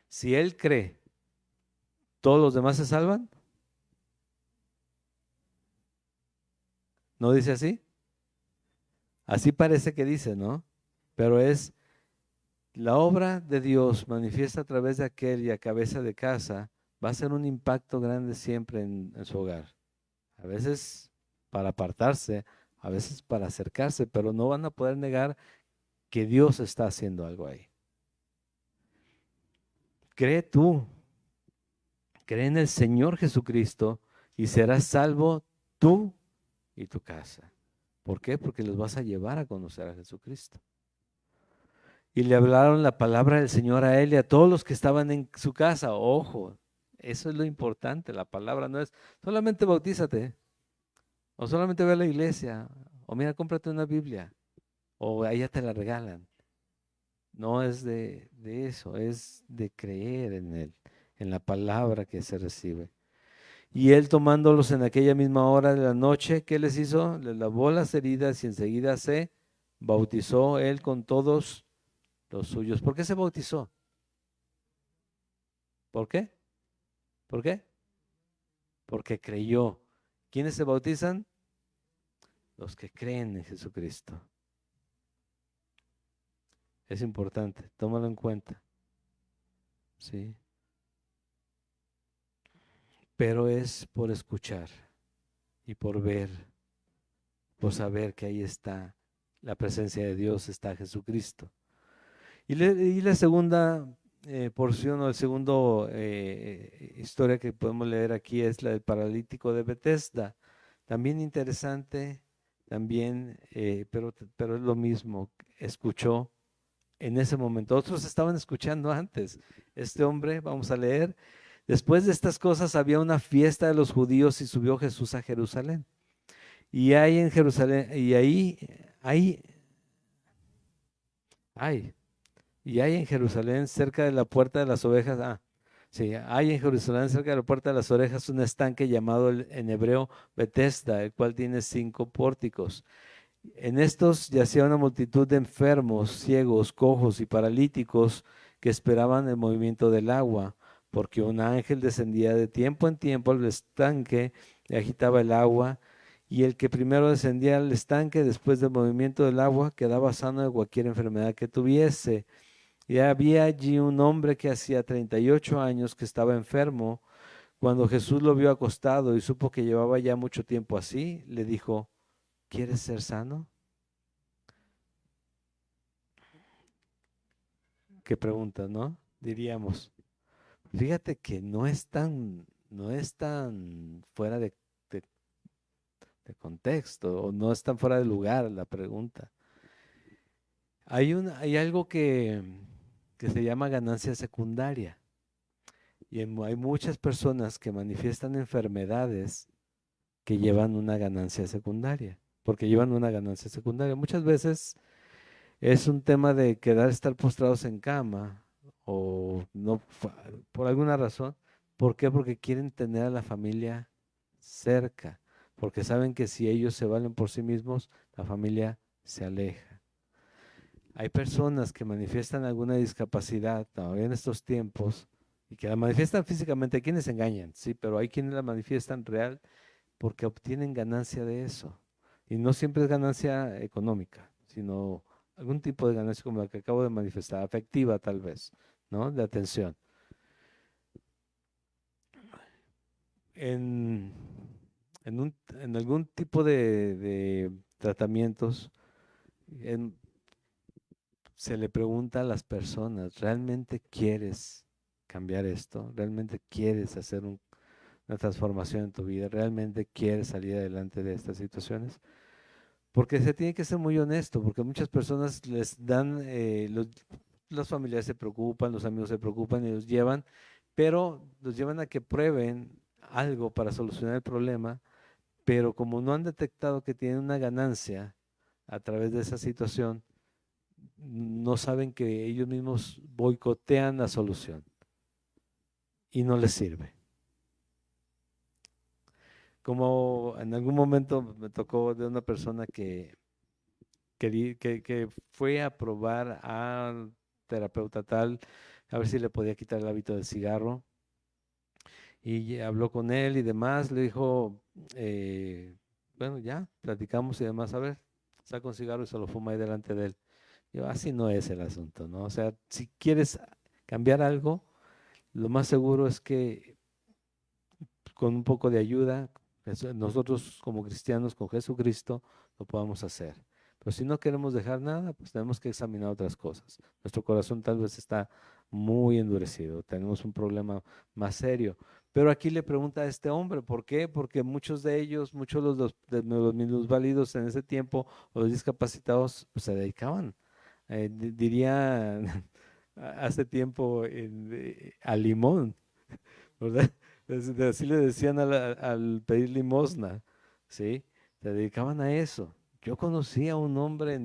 Si él cree, ¿todos los demás se salvan? ¿No dice así? Así parece que dice, ¿no? Pero es la obra de Dios manifiesta a través de aquel y a cabeza de casa, va a ser un impacto grande siempre en su hogar. A veces para apartarse, a veces para acercarse, pero no van a poder negar que Dios está haciendo algo ahí. Cree tú, cree en el Señor Jesucristo y serás salvo tú y tu casa. ¿Por qué? Porque los vas a llevar a conocer a Jesucristo. Y le hablaron la palabra del Señor a él y a todos los que estaban en su casa. Ojo, eso es lo importante. La palabra no es solamente bautízate, o solamente ve a la iglesia, o mira, cómprate una Biblia, o allá te la regalan. No es de eso, es de creer en él, en la palabra que se recibe. Y él tomándolos en aquella misma hora de la noche, ¿qué les hizo? Les lavó las heridas y enseguida se bautizó él con todos los suyos. ¿Por qué se bautizó? ¿Por qué? ¿Por qué? porque creyó. ¿Quiénes se bautizan? Los que creen en Jesucristo. Es importante, tómalo en cuenta, ¿sí? Pero es por escuchar y por ver, por saber que ahí está la presencia de Dios, está Jesucristo. Y la segunda porción o el segundo historia que podemos leer aquí es la del paralítico de Bethesda. También interesante, también, pero es lo mismo. Escuchó en ese momento. Otros estaban escuchando antes. Este hombre, vamos a leer, después de estas cosas había una fiesta de los judíos y subió Jesús a Jerusalén. Y ahí en Jerusalén, hay, y hay en Jerusalén, cerca de la puerta de las ovejas, sí, hay en Jerusalén, cerca de la puerta de las orejas, un estanque llamado en hebreo Betesda, el cual tiene 5 pórticos. En estos yacía una multitud de enfermos, ciegos, cojos y paralíticos que esperaban el movimiento del agua, porque un ángel descendía de tiempo en tiempo al estanque y agitaba el agua, y el que primero descendía al estanque después del movimiento del agua quedaba sano de cualquier enfermedad que tuviese. Y había allí un hombre que hacía 38 años que estaba enfermo. Cuando Jesús lo vio acostado y supo que llevaba ya mucho tiempo así, le dijo, ¿quieres ser sano? Qué pregunta, ¿no? Diríamos. Fíjate que no es tan fuera de- de contexto o no es tan fuera de lugar la pregunta. Hay algo que se llama ganancia secundaria y hay muchas personas que manifiestan enfermedades que llevan una ganancia secundaria, porque llevan una ganancia secundaria. Muchas veces es un tema de estar postrados en cama o no, por alguna razón. ¿Por qué? Porque quieren tener a la familia cerca, porque saben que si ellos se valen por sí mismos, la familia se aleja. Hay personas que manifiestan alguna discapacidad todavía en estos tiempos y que la manifiestan físicamente, hay quienes engañan, sí, pero hay quienes la manifiestan real porque obtienen ganancia de eso. Y no siempre es ganancia económica, sino algún tipo de ganancia como la que acabo de manifestar, afectiva tal vez, ¿no? De atención. En, en algún tipo de tratamientos, en- se le pregunta a las personas, ¿realmente quieres cambiar esto? ¿Realmente quieres hacer una transformación en tu vida? ¿Realmente quieres salir adelante de estas situaciones? Porque se tiene que ser muy honesto, porque muchas personas les dan, los familiares se preocupan, los amigos se preocupan y los llevan, pero los llevan a que prueben algo para solucionar el problema, pero como no han detectado que tienen una ganancia a través de esa situación, no saben que ellos mismos boicotean la solución y no les sirve. Como en algún momento me tocó de una persona que fue a probar al terapeuta tal, a ver si le podía quitar el hábito del cigarro. Y habló con él y demás, le dijo, bueno, ya, platicamos y demás, a ver, saca un cigarro y se lo fuma ahí delante de él. Yo, así no es el asunto, ¿no? O sea, si quieres cambiar algo, lo más seguro es que con un poco de ayuda, nosotros como cristianos con Jesucristo lo podamos hacer. Pero si no queremos dejar nada, pues tenemos que examinar otras cosas. Nuestro corazón tal vez está muy endurecido, tenemos un problema más serio. Pero aquí le pregunta a este hombre, ¿por qué? Porque muchos de ellos, muchos de los minusválidos en ese tiempo, o los discapacitados, pues, se dedicaban, diría hace tiempo, al limón, ¿verdad? Así le decían al pedir limosna, ¿sí? Se dedicaban a eso. Yo conocí a un hombre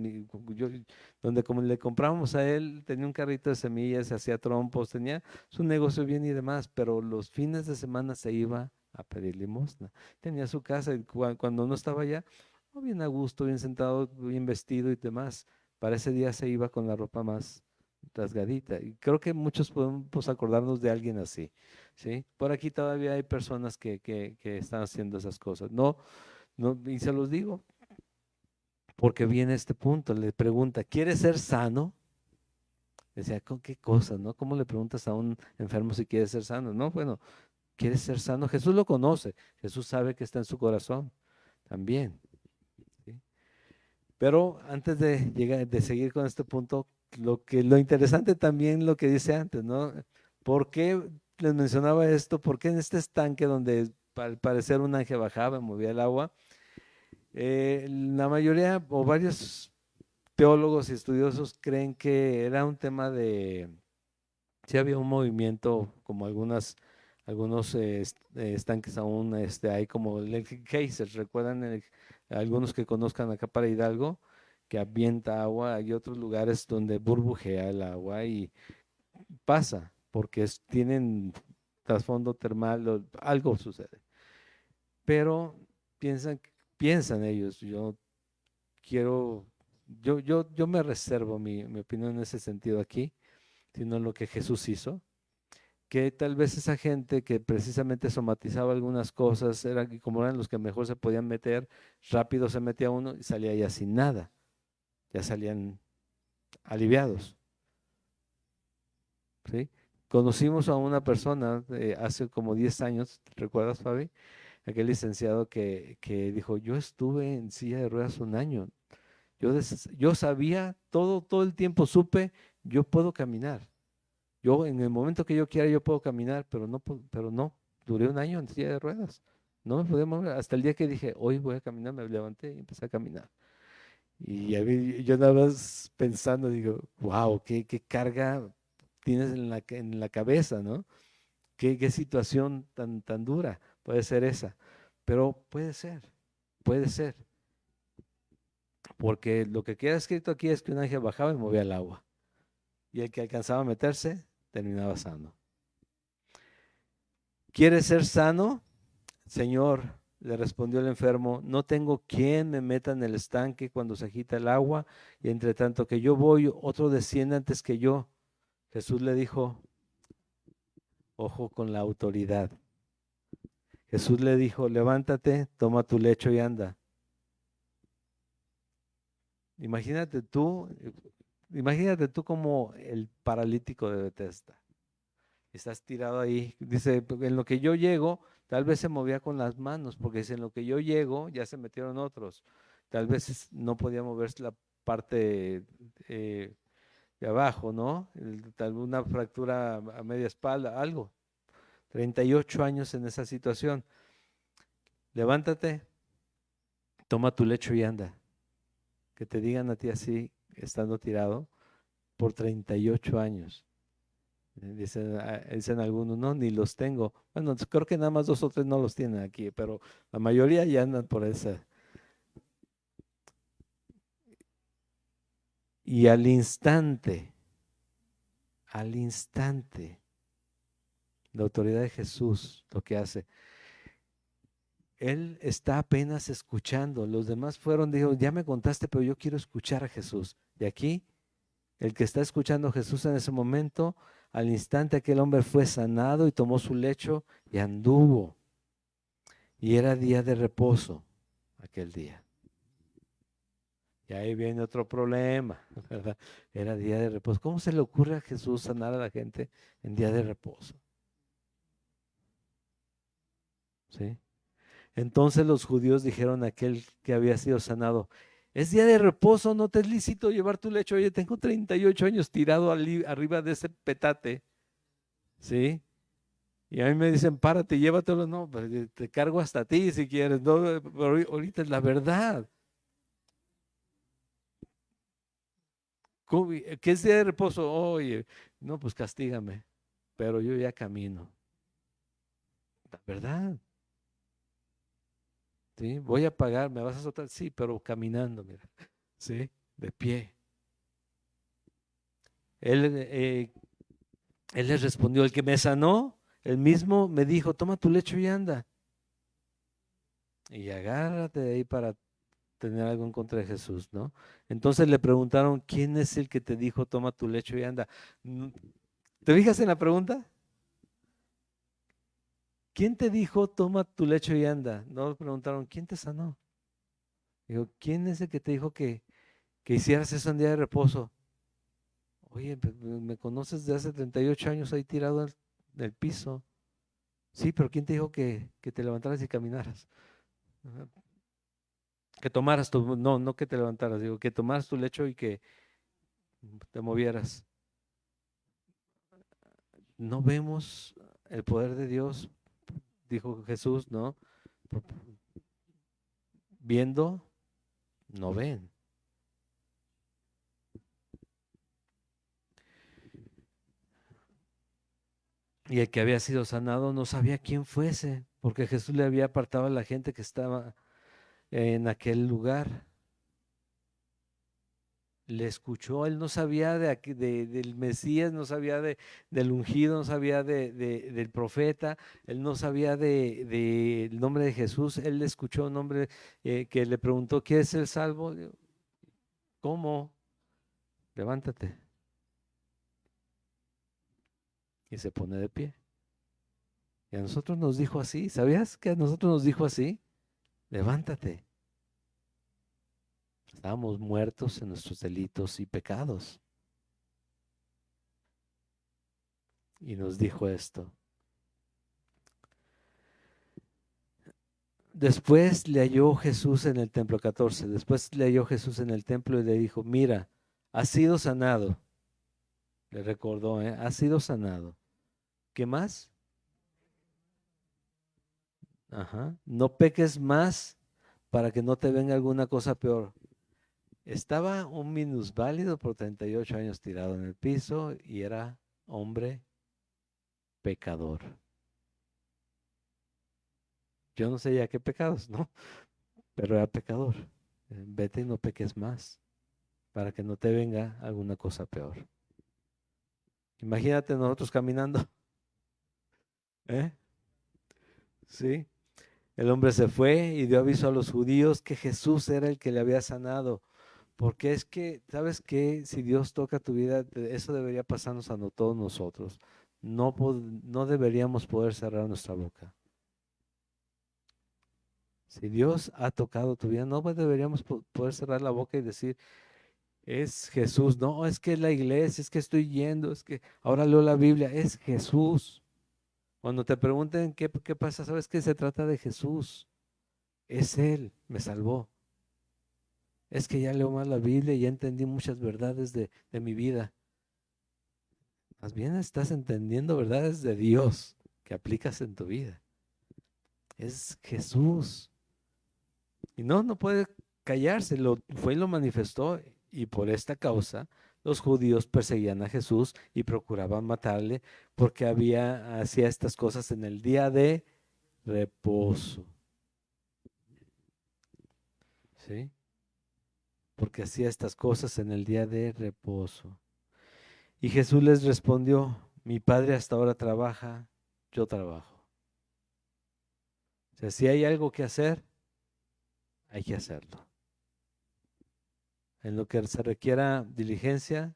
donde como le comprábamos a él, tenía un carrito de semillas, hacía trompos, tenía su negocio bien y demás, pero los fines de semana se iba a pedir limosna. Tenía su casa y cuando no estaba allá, bien a gusto, bien sentado, bien vestido y demás. Para ese día se iba con la ropa más rasgadita. Y creo que muchos podemos acordarnos de alguien así, ¿sí? Por aquí todavía hay personas que están haciendo esas cosas. No, no, y se los digo, porque viene este punto, le pregunta, ¿quieres ser sano? Decía, ¿con qué cosa, no? ¿Cómo le preguntas a un enfermo si quiere ser sano? No, bueno, ¿quieres ser sano? Jesús lo conoce, Jesús sabe que está en su corazón también, ¿sí? Pero antes de llegar, de seguir con este punto, lo interesante también lo que dice antes, ¿no? ¿Por qué les mencionaba esto? ¿Por qué en este estanque donde al parecer un ángel bajaba y movía el agua? La mayoría o varios teólogos y estudiosos creen que era un tema de, sí había un movimiento como algunos estanques aún hay como el Geyser, ¿recuerdan? Algunos que conozcan acá para Hidalgo, que avienta agua, hay otros lugares donde burbujea el agua y pasa, porque tienen trasfondo termal, algo sucede. Pero piensan, piensan ellos, quiero, yo me reservo mi opinión en ese sentido aquí, sino lo que Jesús hizo, que tal vez esa gente que precisamente somatizaba algunas cosas, como eran los que mejor se podían meter, rápido se metía uno y salía ya sin nada, ya salían aliviados, ¿sí? Conocimos a una persona hace como 10 años, ¿recuerdas, Fabi? Aquel licenciado que dijo, yo estuve en silla de ruedas un año, yo sabía, todo el tiempo supe, yo puedo caminar. Yo en el momento que yo quiera yo puedo caminar, pero no, duré un año en silla de ruedas. No me podía mover hasta el día que dije, hoy voy a caminar, me levanté y empecé a caminar. Y yo nada más pensando, digo, wow, qué carga tienes en la cabeza, ¿no? Qué situación tan dura puede ser esa. Pero puede ser, porque lo que queda escrito aquí es que un ángel bajaba y movía el agua. Y el que alcanzaba a meterse terminaba sano. ¿Quieres ser sano? Señor, le respondió el enfermo, no tengo quien me meta en el estanque cuando se agita el agua, y entre tanto que yo voy, otro desciende antes que yo. Jesús le dijo, ojo con la autoridad. Jesús le dijo, levántate, toma tu lecho y anda. Imagínate tú, imagínate tú como el paralítico de Bethesda. Estás tirado ahí. Dice, en lo que yo llego, tal vez se movía con las manos, porque dice, en lo que yo llego, ya se metieron otros. Tal vez no podía moverse la parte de abajo, ¿no? Tal vez una fractura a media espalda, algo. 38 años en esa situación. Levántate, toma tu lecho y anda. Que te digan a ti así, estando tirado, por 38 años. Dicen algunos, no, ni los tengo. Bueno, creo que nada más 2 o 3 no los tienen aquí, pero la mayoría ya andan por esa. Y al instante, la autoridad de Jesús lo que hace, él está apenas escuchando. Los demás fueron, dijo, ya me contaste, pero yo quiero escuchar a Jesús. Y aquí, el que está escuchando a Jesús en ese momento, al instante aquel hombre fue sanado y tomó su lecho y anduvo. Y era día de reposo aquel día. Y ahí viene otro problema, ¿verdad? Era día de reposo. ¿Cómo se le ocurre a Jesús sanar a la gente en día de reposo? ¿Sí? Entonces los judíos dijeron a aquel que había sido sanado, es día de reposo, no te es lícito llevar tu lecho. Oye, tengo 38 años tirado arriba de ese petate, ¿sí? Y a mí me dicen, párate, llévatelo. No, pues, te cargo hasta ti si quieres. No, pero ahorita es la verdad. ¿Qué es día de reposo? Oye, no, pues castígame, pero yo ya camino. La verdad, ¿sí? Voy a pagar, me vas a soltar, sí, pero caminando, mira, ¿sí? De pie. Él, él les respondió, el que me sanó, el mismo me dijo, toma tu lecho y anda. Y agárrate de ahí para tener algo en contra de Jesús, ¿no? Entonces le preguntaron, ¿quién es el que te dijo, toma tu lecho y anda? ¿Te fijas en la pregunta? ¿Quién te dijo, toma tu lecho y anda? No le preguntaron, ¿quién te sanó? Digo, ¿quién es el que te dijo que hicieras eso en día de reposo? Oye, me conoces de hace 38 años ahí tirado en el piso. Sí, pero ¿quién te dijo que te levantaras y caminaras? Ajá. Que tomaras tu, no que te levantaras, digo, que tomaras tu lecho y que te movieras. No vemos el poder de Dios, dijo Jesús, ¿no? Viendo, no ven. Y el que había sido sanado no sabía quién fuese, porque Jesús le había apartado a la gente que estaba en aquel lugar. Le escuchó, él no sabía del Mesías, no sabía del ungido, no sabía del profeta, él no sabía del nombre de Jesús, él le escuchó un nombre que le preguntó, ¿quién es el salvo? Digo, ¿cómo? Levántate. Y se pone de pie. Y a nosotros nos dijo así, ¿sabías que a nosotros nos dijo así? Levántate. Estábamos muertos en nuestros delitos y pecados. Y nos dijo esto. Después le halló Jesús en el templo 14. Después le halló Jesús en el templo y le dijo, mira, has sido sanado. Le recordó, has sido sanado. ¿Qué más? Ajá. No peques más para que no te venga alguna cosa peor. Estaba un minusválido por 38 años tirado en el piso y era hombre pecador. Yo no sé ya qué pecados, ¿no? Pero era pecador. Vete y no peques más para que no te venga alguna cosa peor. Imagínate nosotros caminando, ¿eh? Sí. El hombre se fue y dio aviso a los judíos que Jesús era el que le había sanado. Porque es que, ¿sabes qué? Si Dios toca tu vida, eso debería pasarnos a todos nosotros. No deberíamos poder cerrar nuestra boca. Si Dios ha tocado tu vida, no deberíamos poder cerrar la boca y decir, es Jesús. No, es que es la iglesia, es que estoy yendo, es que ahora leo la Biblia, es Jesús. Cuando te pregunten qué pasa, sabes que se trata de Jesús. Es Él, me salvó. Es que ya leo más la Biblia y ya entendí muchas verdades de mi vida. Más bien estás entendiendo verdades de Dios que aplicas en tu vida. Es Jesús. Y no puede callarse, lo fue y lo manifestó. Y por esta causa los judíos perseguían a Jesús y procuraban matarle porque hacía estas cosas en el día de reposo. ¿Sí? Porque hacía estas cosas en el día de reposo. Y Jesús les respondió, mi padre hasta ahora trabaja, yo trabajo. O sea, si hay algo que hacer, hay que hacerlo. En lo que se requiera diligencia,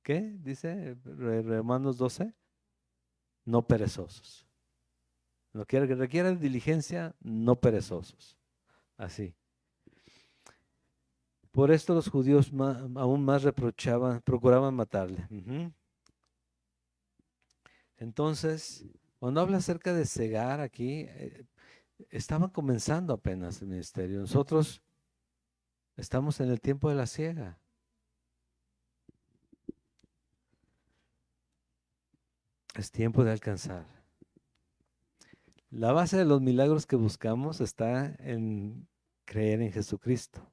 ¿qué? Dice Romanos 12, no perezosos. En lo que requiera diligencia, no perezosos. Así. Por esto los judíos aún más procuraban matarle. Ujú. Entonces, cuando habla acerca de cegar aquí, estaban comenzando apenas el ministerio. Nosotros estamos en el tiempo de la siega. Es tiempo de alcanzar. La base de los milagros que buscamos está en creer en Jesucristo.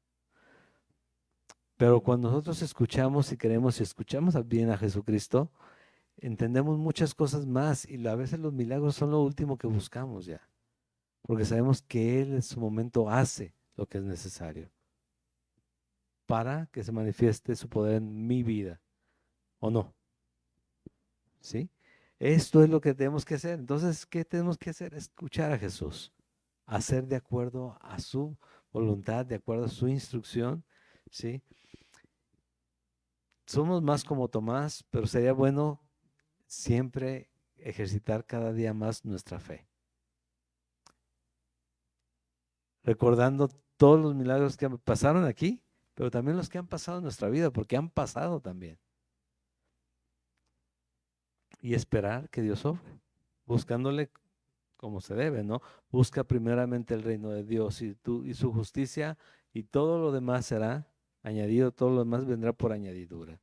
Pero cuando nosotros escuchamos y creemos y escuchamos bien a Jesucristo, entendemos muchas cosas más y a veces los milagros son lo último que buscamos ya. Porque sabemos que Él en su momento hace lo que es necesario para que se manifieste su poder en mi vida, ¿o no? ¿Sí? Esto es lo que tenemos que hacer. Entonces, ¿qué tenemos que hacer? Escuchar a Jesús, hacer de acuerdo a su voluntad, de acuerdo a su instrucción, ¿sí? Somos más como Tomás, pero sería bueno siempre ejercitar cada día más nuestra fe, recordando todos los milagros que pasaron aquí, pero también los que han pasado en nuestra vida, porque han pasado también. Y esperar que Dios obre, buscándole como se debe, ¿no? Busca primeramente el reino de Dios y su justicia, y todo lo demás será añadido, todo lo demás vendrá por añadidura.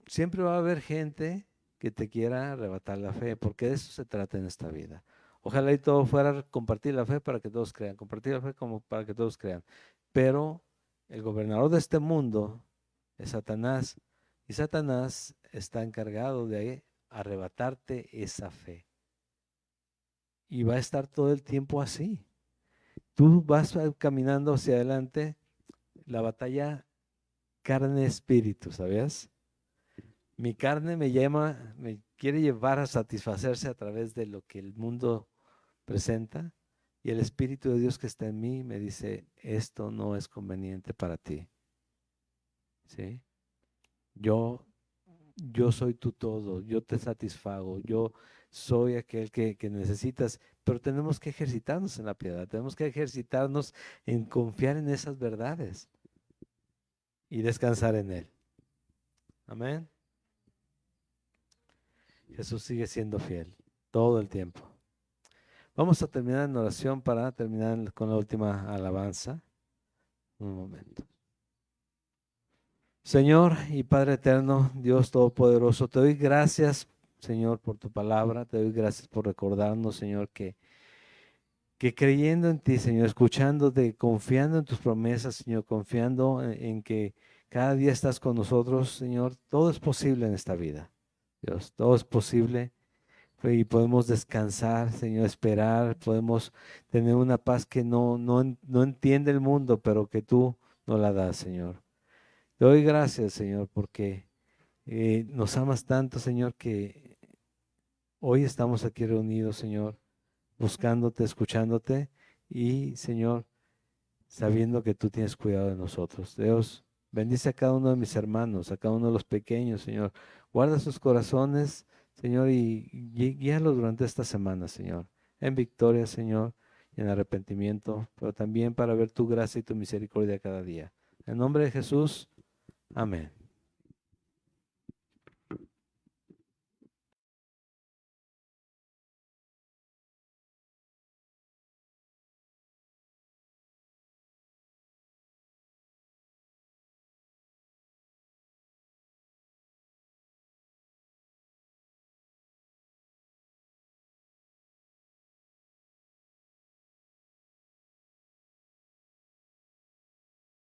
Siempre va a haber gente que te quiera arrebatar la fe, porque de eso se trata en esta vida. Ojalá y todo fuera compartir la fe para que todos crean, compartir la fe como para que todos crean. Pero el gobernador de este mundo es Satanás, y Satanás está encargado de arrebatarte esa fe. Y va a estar todo el tiempo así. Tú vas caminando hacia adelante, la batalla carne-espíritu, ¿sabías? Mi carne me quiere llevar a satisfacerse a través de lo que el mundo presenta, y el Espíritu de Dios que está en mí me dice, esto no es conveniente para ti. ¿Sí? Yo, yo soy tu todo, yo te satisfago, yo soy aquel que necesitas, pero tenemos que ejercitarnos en la piedad, tenemos que ejercitarnos en confiar en esas verdades y descansar en Él. Amén. Jesús sigue siendo fiel todo el tiempo. Vamos a terminar en oración para terminar con la última alabanza. Un momento. Señor y Padre eterno, Dios todopoderoso, te doy gracias, Señor, por tu palabra. Te doy gracias por recordarnos, Señor, que creyendo en ti, Señor, escuchándote, confiando en tus promesas, Señor, confiando en que cada día estás con nosotros, Señor, todo es posible en esta vida. Dios, todo es posible. Y podemos descansar, Señor, esperar, podemos tener una paz que no entiende el mundo, pero que tú nos la das, Señor. Te doy gracias, Señor, porque nos amas tanto, Señor, que hoy estamos aquí reunidos, Señor, buscándote, escuchándote y, Señor, sabiendo que tú tienes cuidado de nosotros. Dios, bendice a cada uno de mis hermanos, a cada uno de los pequeños, Señor. Guarda sus corazones, Señor, y guíalos durante esta semana, Señor, en victoria, Señor, y en arrepentimiento, pero también para ver tu gracia y tu misericordia cada día. En nombre de Jesús, amén.